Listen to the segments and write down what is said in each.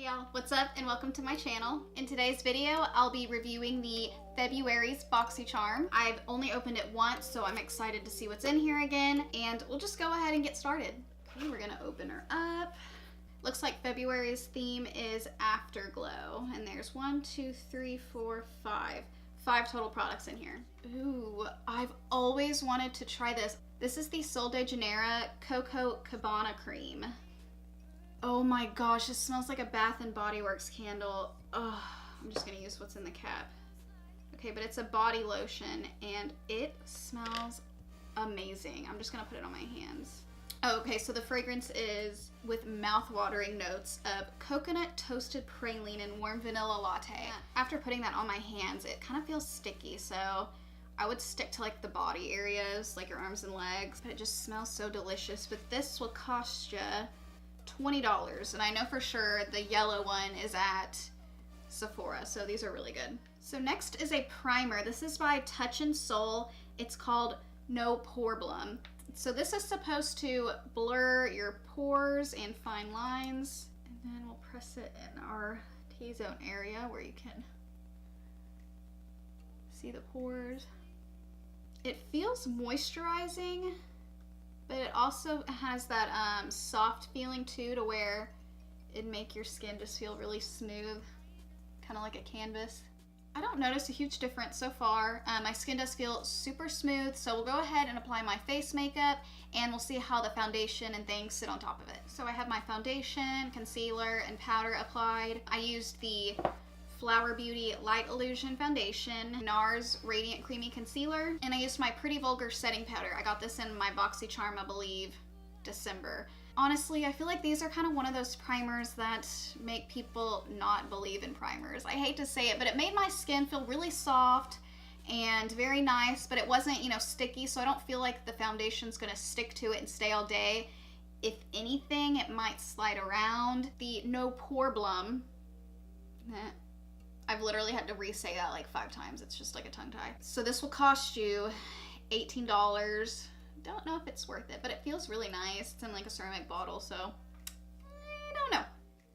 Hey y'all, what's up and welcome to my channel. In today's video, I'll be reviewing the February's Boxycharm. I've only opened it once, so I'm excited to see what's in here again, and we'll just go ahead and get started. Okay, we're gonna open her up. Looks like February's theme is Afterglow, and there's 5 total products in here. Ooh, I've always wanted to try this. This is the Sol de Janeiro Coco Cabana Cream. Oh my gosh, this smells like a Bath & Body Works candle. Ugh, I'm just gonna use what's in the cap. Okay, but it's a body lotion and it smells amazing. I'm just gonna put it on my hands. Oh, okay, so the fragrance is with mouth-watering notes of coconut toasted praline and warm vanilla latte. After putting that on my hands, it kind of feels sticky, so I would stick to like the body areas, like your arms and legs, but it just smells so delicious. But this will cost you $20, and I know for sure the yellow one is at Sephora, so these are really good. So next is a primer. This is by Touch in Soul. It's called No Poreblem. So this is supposed to blur your pores and fine lines, and then we'll press it in our T-zone area where you can see the pores. It feels moisturizing, but it also has that soft feeling too, to where it'd make your skin just feel really smooth, kind of like a canvas. I don't notice a huge difference so far. My skin does feel super smooth, so we'll go ahead and apply my face makeup, and we'll see how the foundation and things sit on top of it. So I have my foundation, concealer, and powder applied. I used the Flower Beauty Light Illusion Foundation, NARS Radiant Creamy Concealer, and I used my Pretty Vulgar Setting Powder. I got this in my Boxycharm, I believe, December. Honestly, I feel like these are kind of one of those primers that make people not believe in primers. I hate to say it, but it made my skin feel really soft and very nice, but it wasn't, you know, sticky, so I don't feel like the foundation's gonna stick to it and stay all day. If anything, it might slide around. The No Poreblem, I've literally had to re-say that like 5 times. It's just like a tongue tie. So this will cost you $18. Don't know if it's worth it, but it feels really nice. It's in like a ceramic bottle, so I don't know.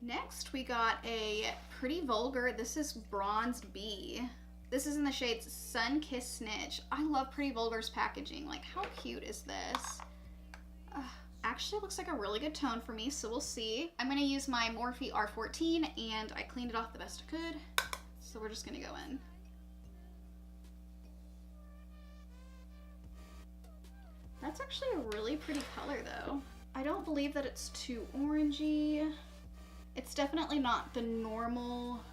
Next, we got a Pretty Vulgar. This is Bronzed Bee. This is in the shades Sun Kiss Snitch. I love Pretty Vulgar's packaging. Like, how cute is this? Actually looks like a really good tone for me, so we'll see. I'm gonna use my Morphe R14, and I cleaned it off the best I could. So we're just gonna go in. That's actually a really pretty color though. I don't believe that it's too orangey. It's definitely not the normal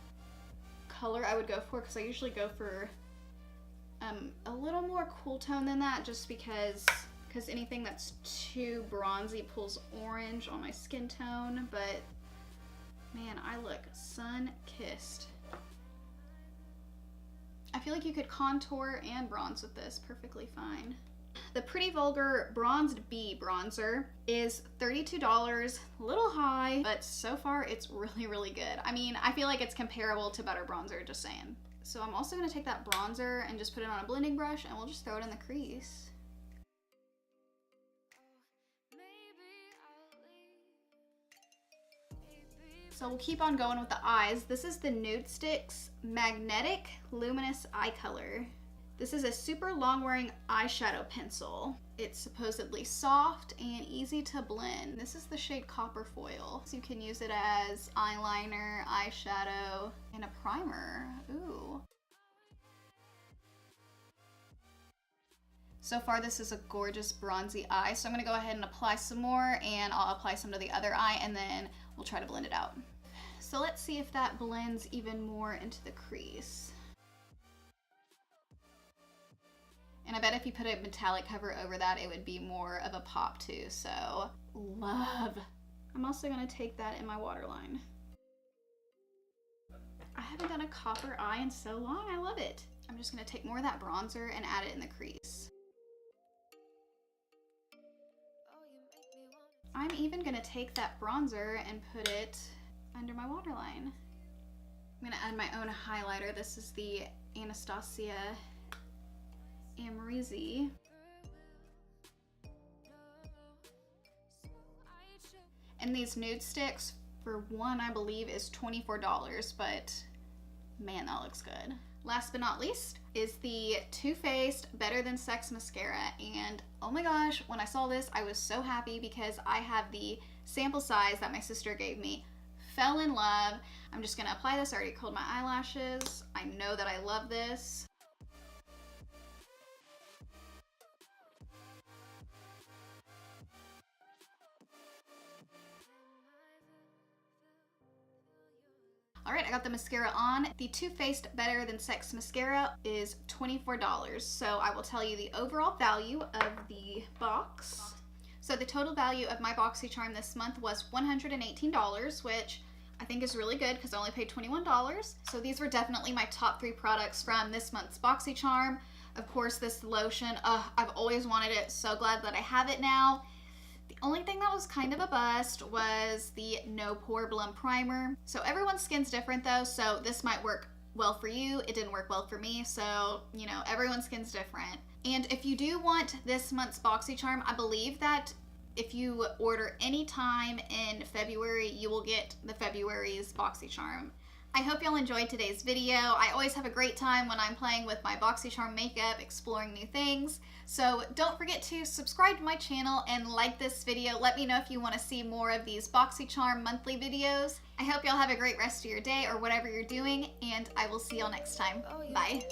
color I would go for, because I usually go for a little more cool tone than that, just because anything that's too bronzy pulls orange on my skin tone. But man, I look sun-kissed. I feel like you could contour and bronze with this perfectly fine. The Pretty Vulgar Bronzed Bee bronzer is $32, a little high, but so far it's really, really good. I mean, I feel like it's comparable to Butter Bronzer, just saying. So I'm also gonna take that bronzer and just put it on a blending brush, and we'll just throw it in the crease. So we'll keep on going with the eyes. This is the Nudestix Magnetic Luminous Eye Color. This is a super long wearing eyeshadow pencil. It's supposedly soft and easy to blend. This is the shade Copper Foil. So you can use it as eyeliner, eyeshadow, and a primer. Ooh. So far this is a gorgeous bronzy eye, so I'm gonna go ahead and apply some more, and I'll apply some to the other eye, and then we'll try to blend it out. So let's see if that blends even more into the crease. And I bet if you put a metallic cover over that, it would be more of a pop too, so love. I'm also gonna take that in my waterline. I haven't done a copper eye in so long, I love it. I'm just gonna take more of that bronzer and add it in the crease. I'm even gonna take that bronzer and put it under my waterline. I'm gonna add my own highlighter. This is the Anastasia Amrezy. And these nude sticks for one, I believe, is $24, but man, that looks good. Last but not least is the Too Faced Better Than Sex Mascara. And oh my gosh, when I saw this, I was so happy because I have the sample size that my sister gave me. Fell in love. I'm just gonna apply this. I already curled my eyelashes. I know that I love this. Alright, I got the mascara on. The Too Faced Better Than Sex Mascara is $24. So I will tell you the overall value of the box. So the total value of my Boxycharm this month was $118, which I think is really good because I only paid $21. So these were definitely my top 3 products from this month's Boxycharm. Of course, this lotion, I've always wanted it. So glad that I have it now. The only thing that was kind of a bust was the No Poreblem primer. So everyone's skin's different though, so this might work well for you. It didn't work well for me, so you know, everyone's skin's different. And if you do want this month's Boxycharm, I believe that if you order any time in February, you will get the February's Boxycharm. I hope y'all enjoyed today's video. I always have a great time when I'm playing with my Boxycharm makeup, exploring new things. So don't forget to subscribe to my channel and like this video. Let me know if you want to see more of these Boxycharm monthly videos. I hope y'all have a great rest of your day or whatever you're doing, and I will see y'all next time. Bye.